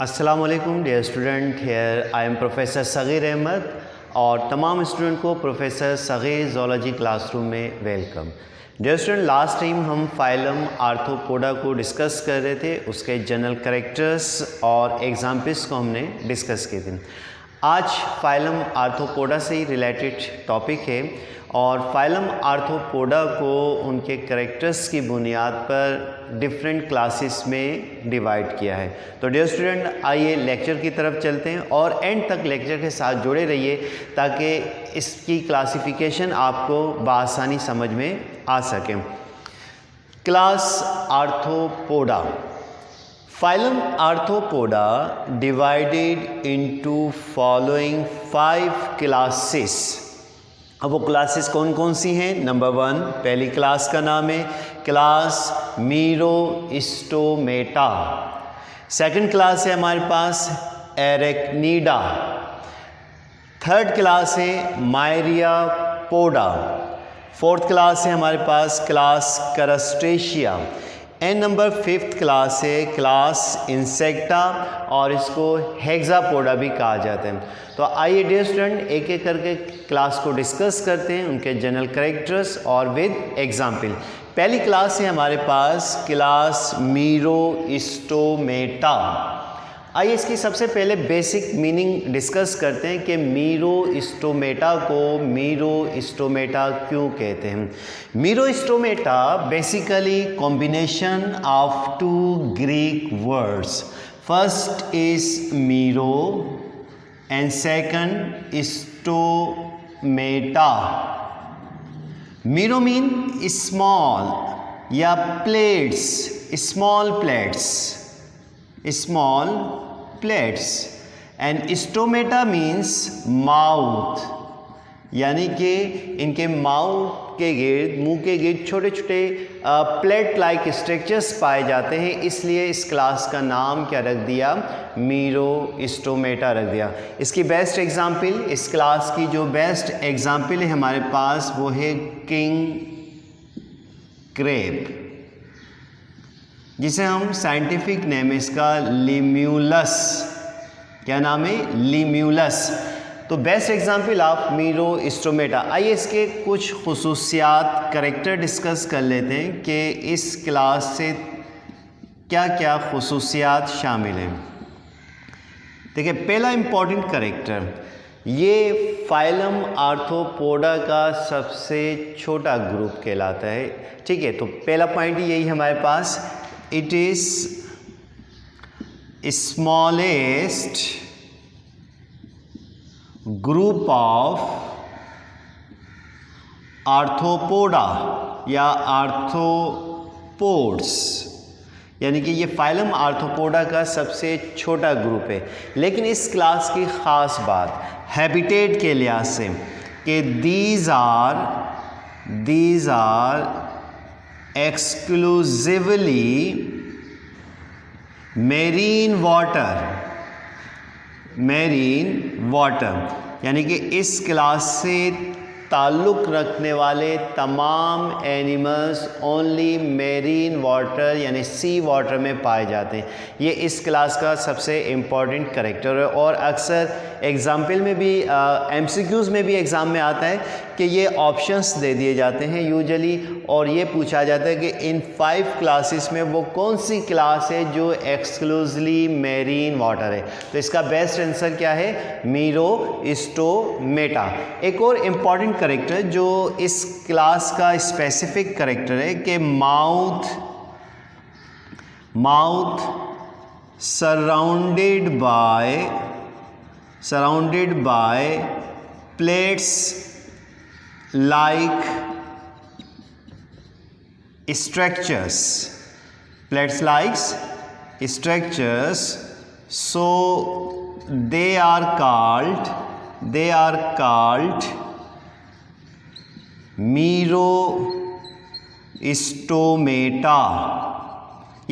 अस्सलामुअलैकुम dear student, here I am professor Sagheer Ahmed और तमाम स्टूडेंट को प्रोफेसर सगीर ज़ूलॉजी क्लासरूम में welcome. Dear student, last time हम फाइलम आर्थ्रोपोडा को डिस्कस कर रहे थे, उसके जनरल कैरेक्टर्स और एग्जाम्पल्स को हमने डिस्कस किए थे। आज फाइलम आर्थ्रोपोडा से ही रिलेटेड टॉपिक है और फाइलम आर्थ्रोपोडा को उनके कैरेक्टर्स की बुनियाद पर डिफरेंट क्लासेस में डिवाइड किया है। तो डियर स्टूडेंट, आइए लेक्चर की तरफ चलते हैं और एंड तक लेक्चर के साथ जुड़े रहिए ताकि इसकी क्लासिफिकेशन आपको बआसानी समझ में आ सके। Class arthropoda, phylum arthropoda divided into following 5 classes. अब वो क्लासेस कौन कौन सी हैं? नंबर 1, पहली क्लास का नाम है क्लास मीरोस्टोमेटा। सेकंड क्लास है हमारे पास एरेक्निडा। थर्ड क्लास है मायरियापोडा। फोर्थ क्लास है हमारे पास class Crustacea. And number 5th class है क्लास इंसेक्टा और इसको हेक्सापोडा भी कहा जाता है। तो आइए डियर स्टूडेंट एक एक करके क्लास को डिस्कस करते हैं, उनके जनरल कैरेक्टर्स और विद एग्जाम्पल। पहली क्लास है हमारे पास क्लास मीरोस्टोमेटा। आइए इसकी सबसे पहले बेसिक मीनिंग डिस्कस करते हैं कि मीरोस्टोमेटा को मीरोस्टोमेटा क्यों कहते हैं। Merostomata basically combination of 2 Greek words. First is mero and second stomata. Mero mean small या plates, small plates and stomata means mouth, यानी कि इनके माउथ के गिर्द, मुंह के गिर्द छोटे छोटे प्लेट लाइक स्ट्रक्चर्स पाए जाते हैं, इसलिए इस क्लास का नाम क्या रख दिया? मीरोस्टोमेटा रख दिया। इसकी बेस्ट एग्जाम्पल, इस क्लास की जो बेस्ट एग्जाम्पल है हमारे पास वो है किंग क्रेब, जिसे हम साइंटिफिक नेम इसका लिम्यूलस, क्या नाम है? लिम्यूलस। तो बेस्ट एग्जाम्पल ऑफ मीरोस्टोमेटा। आइए इसके कुछ खुसूसियात कैरेक्टर डिस्कस कर लेते हैं कि इस क्लास से क्या क्या खुसूसियात शामिल हैं। देखिए, पहला इम्पॉर्टेंट कैरेक्टर, ये फाइलम आर्थ्रोपोडा का सबसे छोटा ग्रुप कहलाता है। ठीक है, तो पहला पॉइंट यही हमारे पास, it is smallest group of Arthropoda या आर्थ्रोपोड्स, यानी कि ये फाइलम आर्थ्रोपोडा का सबसे छोटा ग्रुप है। लेकिन इस क्लास की ख़ास बात हैबिटेट के लिहाज से कि these are exclusively marine water, यानी कि इस क्लास से ताल्लुक़ रखने वाले तमाम एनिमल्स ओनली मेरीन वाटर यानी सी वाटर में पाए जाते हैं। ये इस क्लास का सबसे इम्पॉर्टेंट कैरेक्टर है और अक्सर एग्जाम्पल में भी एमसीक्यूज़ में भी एग्ज़ाम में आता है कि ये ऑप्शंस दे दिए जाते हैं यूजुअली, और ये पूछा जाता है कि इन 5 क्लासेस में वो कौन सी क्लास है जो एक्सक्लूसिवली मेरीन वाटर है। तो इसका बेस्ट आंसर क्या है? मीरोस्टोमेटा। एक और इम्पॉर्टेंट कैरेक्टर जो इस क्लास का स्पेसिफिक कैरेक्टर है कि mouth surrounded by plates like structures, so they are called मीरोस्टोमेटा।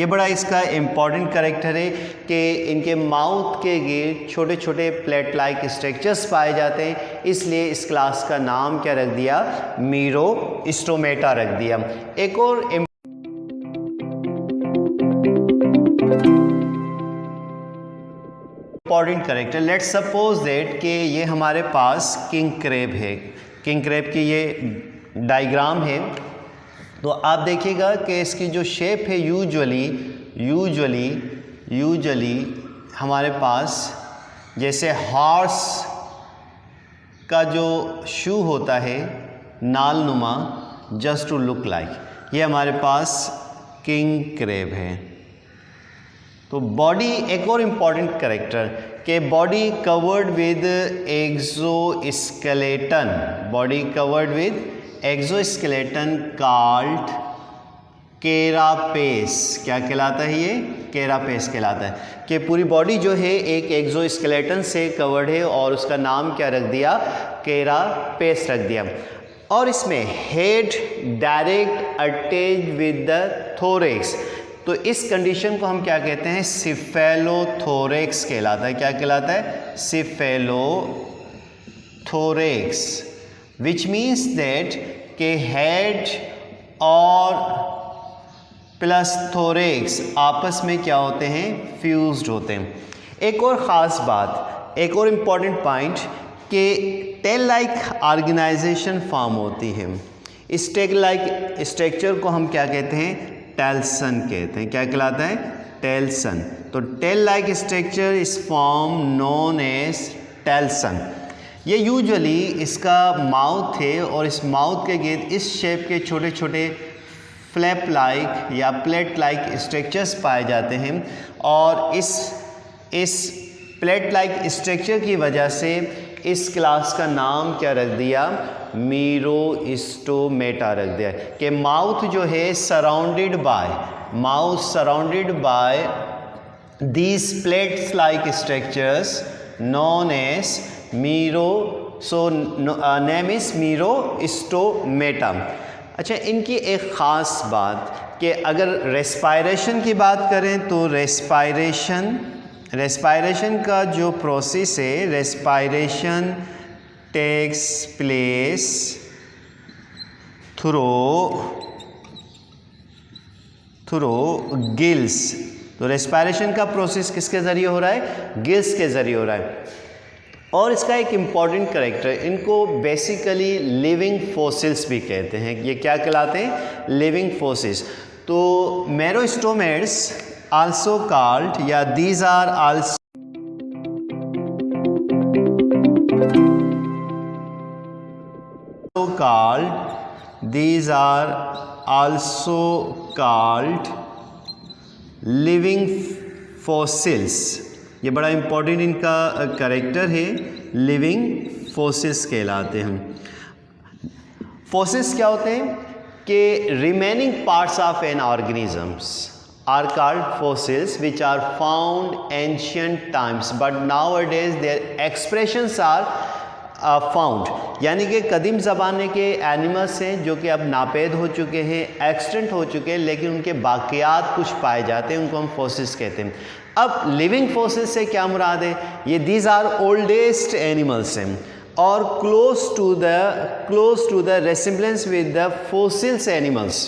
ये बड़ा इसका इम्पॉर्टेंट कैरेक्टर है कि इनके माउथ के गिर्द छोटे छोटे प्लेट लाइक स्ट्रक्चर्स पाए जाते हैं, इसलिए इस क्लास का नाम क्या रख दिया, मीरोस्टोमेटा रख दिया। एक और important character, let's suppose that कि ये हमारे पास किंग क्रेब है, किंग क्रेब की ये डायग्राम है। तो आप देखिएगा कि इसकी जो शेप है यूजुअली हमारे पास जैसे हॉर्स का जो शू होता है नालनुमा, जस्ट टू लुक लाइक, ये हमारे पास किंग क्रेब है। तो बॉडी, एक और इम्पॉर्टेंट कैरेक्टर के body covered with exoskeleton, body covered with exoskeleton called carapace. क्या कहलाता है ये, केरापेस कहलाता है। कि पूरी बॉडी जो है एक एक्सोस्केलेटन से कवर्ड है और उसका नाम क्या रख दिया, केरापेस रख दिया। और इसमें head direct attach with the thorax, तो इस कंडीशन को हम क्या कहते हैं, सिफेलोथोरेक्स कहलाता है। क्या कहलाता है, सिफेलोथोरेक्स, विच मीन्स दैट के हेड और प्लस थोरेक्स आपस में क्या होते हैं, फ्यूज्ड होते हैं। एक और ख़ास बात, एक और इम्पॉर्टेंट पॉइंट कि टेल लाइक ऑर्गेनाइजेशन फॉर्म होती है। इस टेल लाइक स्ट्रक्चर को हम क्या कहते हैं, टेल्सन कहते हैं। क्या कहलाता है, टेल्सन। तो tail like structure is form known as telson. ये यूजुअली इसका माउथ है और इस माउथ के गिर्द इस शेप के छोटे छोटे फ्लैप लाइक या प्लेट लाइक स्ट्रक्चर्स पाए जाते हैं और इस प्लेट लाइक स्ट्रक्चर की वजह से इस क्लास का नाम क्या रख दिया, मीरोस्टोमेटा रख दिया। कि माउथ जो है surrounded by these plates like structures known as name is Merostomata. अच्छा, इनकी एक ख़ास बात कि अगर रेस्पायरेशन की बात करें तो रेस्पायरेशन का जो प्रोसेस है, respiration takes place through gills. तो रेस्पायरेशन का प्रोसेस किसके ज़रिए हो रहा है, गिल्स के ज़रिए हो रहा है। और इसका एक इम्पॉर्टेंट कैरेक्टर, इनको बेसिकली लिविंग फॉसिल्स भी कहते हैं। ये क्या कहलाते हैं, लिविंग फॉसिल्स। तो मेरोस्टोमेट्स आल्सो कॉल्ड, या these are also called living fossils. ये बड़ा इम्पोर्टेंट इनका कैरेक्टर है, लिविंग फॉसिल्स कहलाते हैं। फॉसिल्स क्या होते हैं कि remaining parts of N organisms are called fossils which are found ancient times but nowadays their expressions are found, यानी कि कदीम ज़माने के एनिमल्स हैं जो कि अब नापेद हो चुके हैं, एक्सटेंट हो चुके हैं, लेकिन उनके बाकियात कुछ पाए जाते हैं, उनको हम फॉसिल्स कहते हैं। अब लिविंग फॉसिल्स से क्या मुराद है, ये दीज आर ओल्डेस्ट एनिमल्स हैं और close to the resemblance with the fossils animals,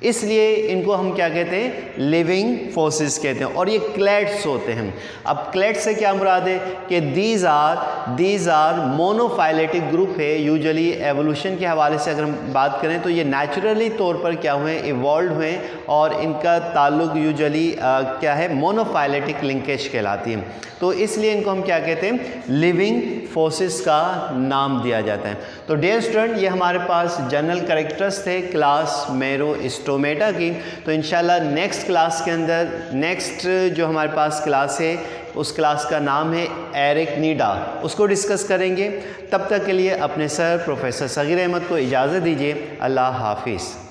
इसलिए इनको हम क्या कहते हैं, लिविंग फॉसिल्स कहते हैं। और ये क्लेड्स होते हैं। अब क्लेड्स से क्या मुराद है कि दीज आर मोनोफाइलेटिक ग्रुप है। यूजुअली एवोल्यूशन के हवाले से अगर हम बात करें तो ये नेचुरली तौर पर क्या हुए, इवॉल्व हुए और इनका ताल्लुक यूजुअली क्या है, मोनोफाइलेटिक लिंकेज कहलाती है। तो इसलिए इनको हम क्या कहते हैं, लिविंग फॉसिल्स का नाम दिया जाता है। तो डियर स्टूडेंट, ये हमारे पास जनरल कैरेक्टर्स थे क्लास मेरोस्टोमेटा की। तो इंशाल्लाह नेक्स्ट क्लास के अंदर, नेक्स्ट जो हमारे पास क्लास है उस क्लास का नाम है एरिकनीडा, उसको डिस्कस करेंगे। तब तक के लिए अपने सर प्रोफेसर सगीर अहमद को इजाज़त दीजिए। अल्लाह हाफिज़।